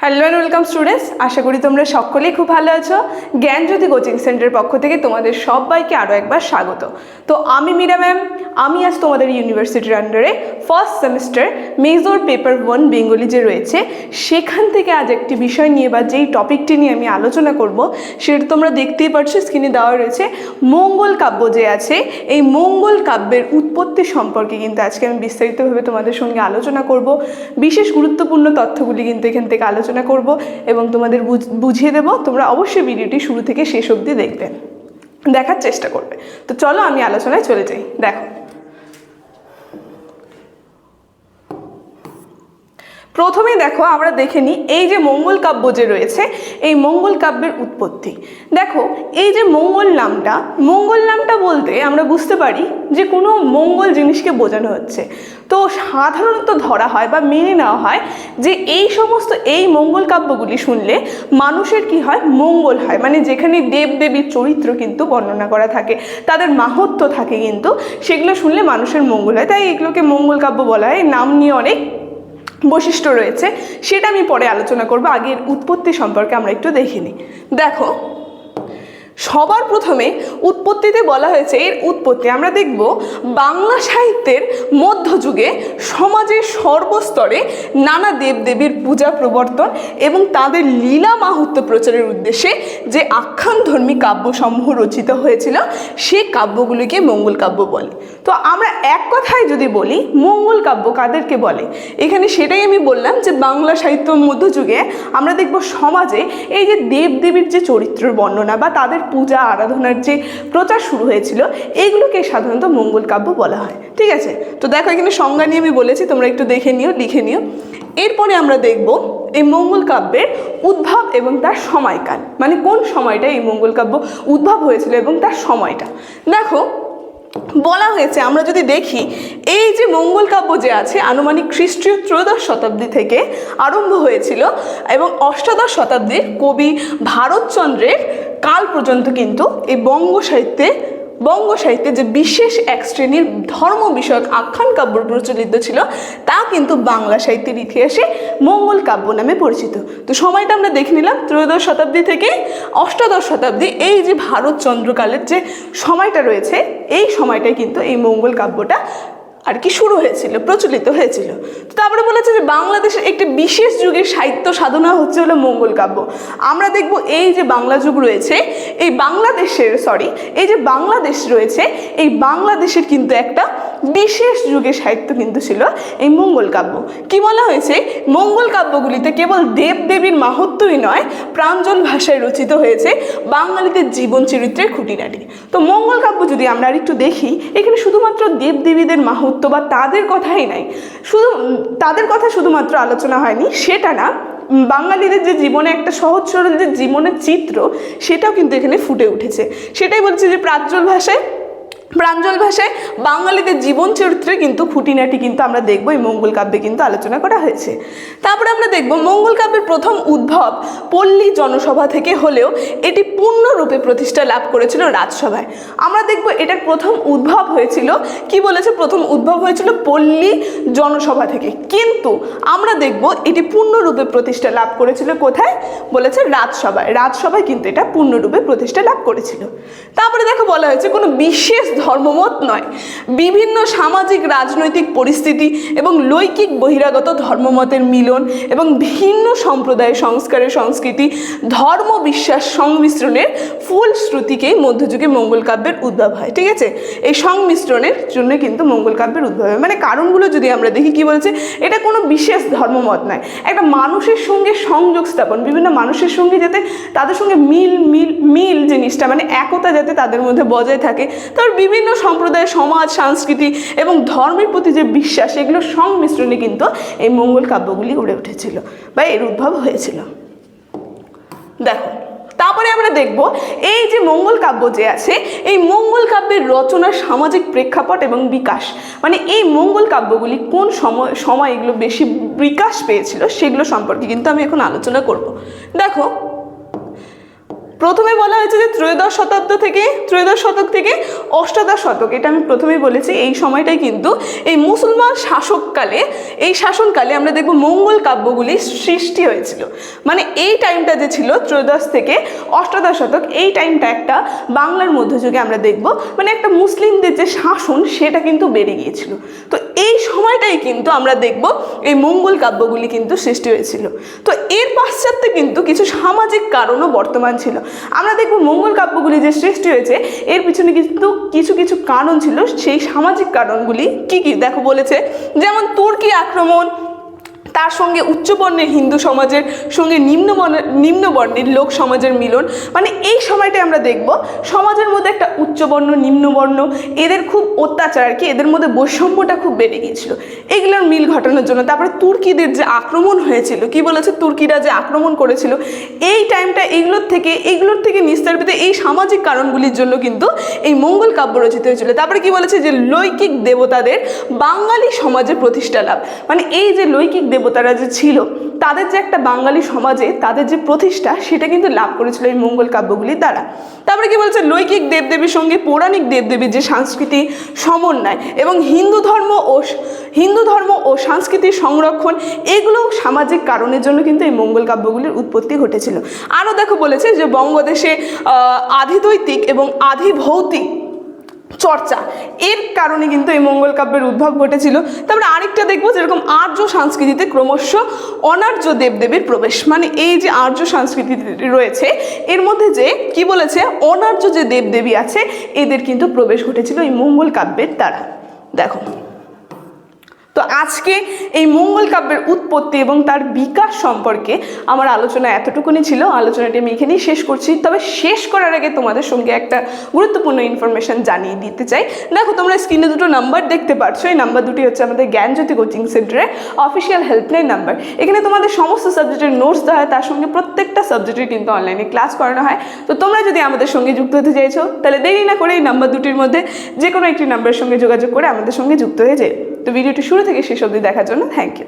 Hello and welcome students, আশা করি তোমরা সকলেই খুব ভালো আছো। জ্ঞানজ্যোতি কোচিং সেন্টারের পক্ষ থেকে তোমাদের সবাইকে আরও একবার স্বাগত। তো আমি মীরা ম্যাম, আমি আজ তোমাদের ইউনিভার্সিটির আন্ডারে first semester major paper 1 Bengali যে রয়েছে সেখান থেকে আজ একটি বিষয় নিয়ে বা যেই টপিকটি নিয়ে আমি আলোচনা করব সেটা তোমরা দেখতেই পাচ্ছ, স্ক্রিনে দেওয়া রয়েছে। মঙ্গল কাব্য যে আছে, এই মঙ্গল কাব্যের উৎপত্তি সম্পর্কে কিন্তু আজকে আমি বিস্তারিতভাবে তোমাদের সঙ্গে আলোচনা করব। বিশেষ গুরুত্বপূর্ণ তথ্যগুলি কিন্তু এখান থেকে আলোচনা করব এবং তোমাদের বুঝিয়ে দেব। তোমরা অবশ্যই ভিডিওটি শুরু থেকে শেষ অবধি দেখবে, দেখার চেষ্টা করবে। তো চলো আমি আলোচনায় চলে যাই। দেখো, প্রথমেই দেখো আমরা দেখে নিই এই যে মঙ্গল কাব্য যে রয়েছে, এই মঙ্গল কাব্যের উৎপত্তি। দেখো, এই যে মঙ্গল নামটা বলতে আমরা বুঝতে পারি যে কোনো মঙ্গল জিনিসকে বোঝানো হচ্ছে। তো সাধারণত ধরা হয় বা মেনে নেওয়া হয় যে এই মঙ্গল কাব্যগুলি শুনলে মানুষের কি হয়, মঙ্গল হয়। মানে যেখানে দেবদেবীর চরিত্র কিন্তু বর্ণনা করা থাকে, তাদের মাহাত্ম্য থাকে, কিন্তু সেগুলো শুনলে মানুষের মঙ্গল হয়, তাই এগুলোকে মঙ্গল কাব্য বলা হয়। নাম নিয়ে অনেক বৈশিষ্ট্য রয়েছে, সেটা আমি পরে আলোচনা করব। আগের উৎপত্তি সম্পর্কে আমরা একটু দেখে নিই। দেখো, সবার প্রথমে উৎপত্তিতে বলা হয়েছে, এর উৎপত্তি আমরা দেখব বাংলা সাহিত্যের মধ্যযুগে সমাজের সর্বস্তরে নানা দেবদেবীর পূজা প্রবর্তন এবং তাদের লীলা মাহাত্ম্য প্রচারের উদ্দেশ্যে যে আখ্যানধর্মী কাব্যসমূহ রচিত হয়েছিল সেই কাব্যগুলিকে মঙ্গল কাব্য বলে। তো আমরা এক কথায় যদি বলি মঙ্গল কাব্য কাদেরকে বলে, এখানে সেটাই আমি বললাম যে বাংলা সাহিত্য মধ্যযুগে আমরা দেখব সমাজে এই যে দেবদেবীর যে চরিত্রের বর্ণনা বা তাদের পূজা আরাধনার যে প্রচার শুরু হয়েছিল, এইগুলোকে সাধারণত মঙ্গল কাব্য বলা হয়। ঠিক আছে, তো দেখো এখানে সংজ্ঞা নিয়ে আমি বলেছি, তোমরা একটু দেখে নিও, লিখে নিও। এরপরে আমরা দেখব এই মঙ্গল কাব্যের উদ্ভব এবং তার সময়কাল, মানে কোন সময়টা এই মঙ্গল কাব্য উদ্ভব হয়েছিল এবং তার সময়টা। দেখো, বলা হয়েছে, আমরা যদি দেখি এই যে মঙ্গল কাব্য যে আছে আনুমানিক খ্রিস্টীয় 13শ শতাব্দী থেকে আরম্ভ হয়েছিল এবং অষ্টাদশ শতাব্দীর কবি ভারতচন্দ্রের কাল পর্যন্ত কিন্তু এই বঙ্গ সাহিত্যে যে বিশেষ এক শ্রেণীর ধর্ম বিষয়ক আখ্যান কাব্য প্রচলিত ছিল তা কিন্তু বাংলা সাহিত্যের ইতিহাসে মঙ্গল কাব্য নামে পরিচিত। তো সময়টা আমরা দেখে নিলাম 13শ শতাব্দী থেকে অষ্টাদশ শতাব্দী, এই যে ভারতচন্দ্রকালের যে সময়টা রয়েছে এই সময়টাই কিন্তু এই মঙ্গল কাব্যটা আর কি শুরু হয়েছিল, প্রচলিত হয়েছিল। তো তারপরে বলেছে যে বাংলাদেশের একটি বিশেষ যুগের সাহিত্য সাধনা হলো মঙ্গল কাব্য। আমরা দেখব এই যে বাংলা যুগ রয়েছে, এই বাংলাদেশ রয়েছে, এই বাংলাদেশের কিন্তু একটা বিশেষ যুগের সাহিত্য কিন্তু ছিল এই মঙ্গল কাব্য। কি বলা হয়েছে, মঙ্গল কাব্যগুলিতে কেবল দেবদেবীর মাহাত্ম্যই নয়, প্রাঞ্জল ভাষায় রচিত হয়েছে বাঙালিদের জীবন চরিত্রের খুঁটিনাটি। তো মঙ্গল কাব্য যদি আমরা আর একটু দেখি, এখানে শুধুমাত্র দেবদেবীদের মাহাত্ম্য বা তাদের কথাই নাই, তাদের কথা শুধুমাত্র আলোচনা হয়নি সেটা না, বাঙালিদের যে জীবনে একটা সহজ সরল যে জীবনের চিত্র সেটাও কিন্তু এখানে ফুটে উঠেছে। সেটাই বলছে যে প্রাঞ্জল ভাষায় বাঙালিদের জীবন চরিত্রে কিন্তু খুঁটিনাটি কিন্তু আমরা দেখবো এই মঙ্গল কাব্যে কিন্তু আলোচনা করা হয়েছে। তারপরে আমরা দেখব মঙ্গল কাব্যের প্রথম উদ্ভব পল্লী জনসভা থেকে হলেও এটি পূর্ণরূপে প্রতিষ্ঠা লাভ করেছিল রাজসভায়। আমরা দেখব এটার প্রথম উদ্ভব হয়েছিল, কি বলেছে, প্রথম উদ্ভব হয়েছিল পল্লী জনসভা থেকে, কিন্তু আমরা দেখব এটি পূর্ণরূপে প্রতিষ্ঠা লাভ করেছিল কোথায়, বলেছে রাজসভায় কিন্তু এটা পূর্ণরূপে প্রতিষ্ঠা লাভ করেছিল। তারপরে দেখো বলা হয়েছে কোনো বিশেষ ধর্মমত নয়, বিভিন্ন সামাজিক রাজনৈতিক পরিস্থিতি এবং লৈকিক বহিরাগত ধর্মমতের মিলন এবং ভিন্ন সম্প্রদায় সংস্কারের সংস্কৃতি ধর্ম বিশ্বাস সংমিশ্রণের ফুলশ্রুতিকেই মধ্যযুগে মঙ্গল কাব্যের উদ্ভব হয়। ঠিক আছে, এই সংমিশ্রণের জন্য কিন্তু মঙ্গল কাব্যের উদ্ভব হয়। মানে কারণগুলো যদি আমরা দেখি, কি বলছে, এটা কোনো বিশেষ ধর্মমত নয়, একটা মানুষের সঙ্গে সংযোগ স্থাপন, বিভিন্ন মানুষের সঙ্গে যাতে তাদের সঙ্গে মিল জিনিসটা, মানে একতা যাতে তাদের মধ্যে বজায় থাকে, তার বিভিন্ন সম্প্রদায় সমাজ সংস্কৃতি এবং ধর্মের প্রতি যে বিশ্বাস, এগুলো সংমিশ্রণে কিন্তু এই মঙ্গল কাব্যগুলি গড়ে উঠেছিল বা এর উদ্ভব হয়েছিল। দেখো, তারপরে আমরা দেখব এই যে মঙ্গল কাব্য যে আছে, এই মঙ্গল কাব্যের রচনার সামাজিক প্রেক্ষাপট এবং বিকাশ, মানে এই মঙ্গল কাব্যগুলি কোন সময় এগুলো বেশি বিকাশ পেয়েছিল সেগুলো সম্পর্কে কিন্তু আমি এখন আলোচনা করব। দেখো, প্রথমে বলা হয়েছে যে ত্রয়োদশ শতক থেকে অষ্টাদশ শতক, এটা আমি প্রথমেই বলেছি। এই সময়টাই কিন্তু এই মুসলমান শাসনকালে আমরা দেখব মঙ্গল কাব্যগুলি সৃষ্টি হয়েছিল। মানে এই টাইমটা যে ছিল ত্রয়োদশ থেকে অষ্টাদশ শতক, এই টাইমটা একটা বাংলার মধ্যযুগে আমরা দেখব মানে একটা মুসলিমদের যে শাসন সেটা কিন্তু বেড়ে গিয়েছিল। তো এই সময়টাই কিন্তু আমরা দেখব এই মঙ্গল কাব্যগুলি কিন্তু সৃষ্টি হয়েছিল। তো এর পাশ্চাত্যে কিন্তু কিছু সামাজিক কারণও বর্তমান ছিল। আমরা দেখব মঙ্গল কাব্যগুলি যে সৃষ্টি হয়েছে এর পিছনে কিন্তু কিছু কারণ ছিল। সেই সামাজিক কারণগুলি কি কি দেখো বলেছে, যেমন তুর্কি আক্রমণ, তার সঙ্গে উচ্চবর্ণের হিন্দু সমাজের সঙ্গে নিম্নবর্ণের লোক সমাজের মিলন। মানে এই সময়টায় আমরা দেখব সমাজের মধ্যে একটা উচ্চবর্ণ নিম্নবর্ণ এদের খুব অত্যাচার আর কি, এদের মধ্যে বৈষম্যটা খুব বেড়ে গিয়েছিল, এগুলোর মিল ঘটানোর জন্য। তারপরে তুর্কিদের যে আক্রমণ হয়েছিল, কি বলেছে, তুর্কিরা যে আক্রমণ করেছিল এই টাইমটা, এইগুলোর থেকে নিস্তারিত এই সামাজিক কারণগুলির জন্য কিন্তু এই মঙ্গল কাব্য রচিত হয়েছিল। তারপরে কি বলেছে যে লৌকিক দেবতাদের বাঙালি সমাজে প্রতিষ্ঠা লাভ। মানে এই যে লৌকিক দেবতারা যে ছিল তাদের যে একটা বাঙালি সমাজে তাদের যে প্রতিষ্ঠা সেটা কিন্তু লাভ করেছিল এই মঙ্গল কাব্যগুলির দ্বারা। তারপরে কি বলছে, লৌকিক দেবদেবীর সঙ্গে পৌরাণিক দেবদেবীর যে সংস্কৃতি সমন্বয় এবং হিন্দু ধর্ম ও সংস্কৃতির সংরক্ষণ, এগুলো সামাজিক কারণের জন্য কিন্তু এই মঙ্গল কাব্যগুলির উৎপত্তি ঘটেছিল। আরও দেখো বলেছে যে বঙ্গদেশে আধিদৈতিক এবং আধিভৌতিক চর্চা এর কারণে কিন্তু এই মঙ্গল কাব্যের উদ্ভব ঘটেছিল। তারপরে আরেকটা দেখবো যেরকম আর্য সংস্কৃতিতে ক্রমশ অনার্য দেবদেবীর প্রবেশ। মানে এই যে আর্য সংস্কৃতি রয়েছে এর মধ্যে যে কি বলেছে অনার্য যে দেবদেবী আছে এদের কিন্তু প্রবেশ ঘটেছিল এই মঙ্গল কাব্যের দ্বারা। দেখো তো আজকে এই মঙ্গল কাব্যের উৎপত্তি এবং তার বিকাশ সম্পর্কে আমার আলোচনা এতটুকুনি ছিল। আলোচনাটি আমি এখানেই শেষ করছি। তবে শেষ করার আগে তোমাদের সঙ্গে একটা গুরুত্বপূর্ণ ইনফরমেশন জানিয়ে দিতে চাই। দেখো তোমরা স্ক্রিনে দুটো নাম্বার দেখতে পাচ্ছ, এই নাম্বার দুটি হচ্ছে আমাদের জ্ঞানজ্যোতি কোচিং সেন্টারের অফিসিয়াল হেল্পলাইন নাম্বার। এখানে তোমাদের সমস্ত সাবজেক্টের নোটস দেওয়া হয়, তার সঙ্গে প্রত্যেকটা সাবজেক্টের কিন্তু অনলাইনে ক্লাস করানো হয়। তো তোমরা যদি আমাদের সঙ্গে যুক্ত হতে চাইছো তাহলে দেরি না করে এই নাম্বার দুটির মধ্যে যে কোনো একটি নাম্বারের সঙ্গে যোগাযোগ করে আমাদের সঙ্গে যুক্ত হয়ে যায়। তো ভিডিওটি শুরু থেকে শেষ অবধি দেখার জন্য থ্যাংক ইউ।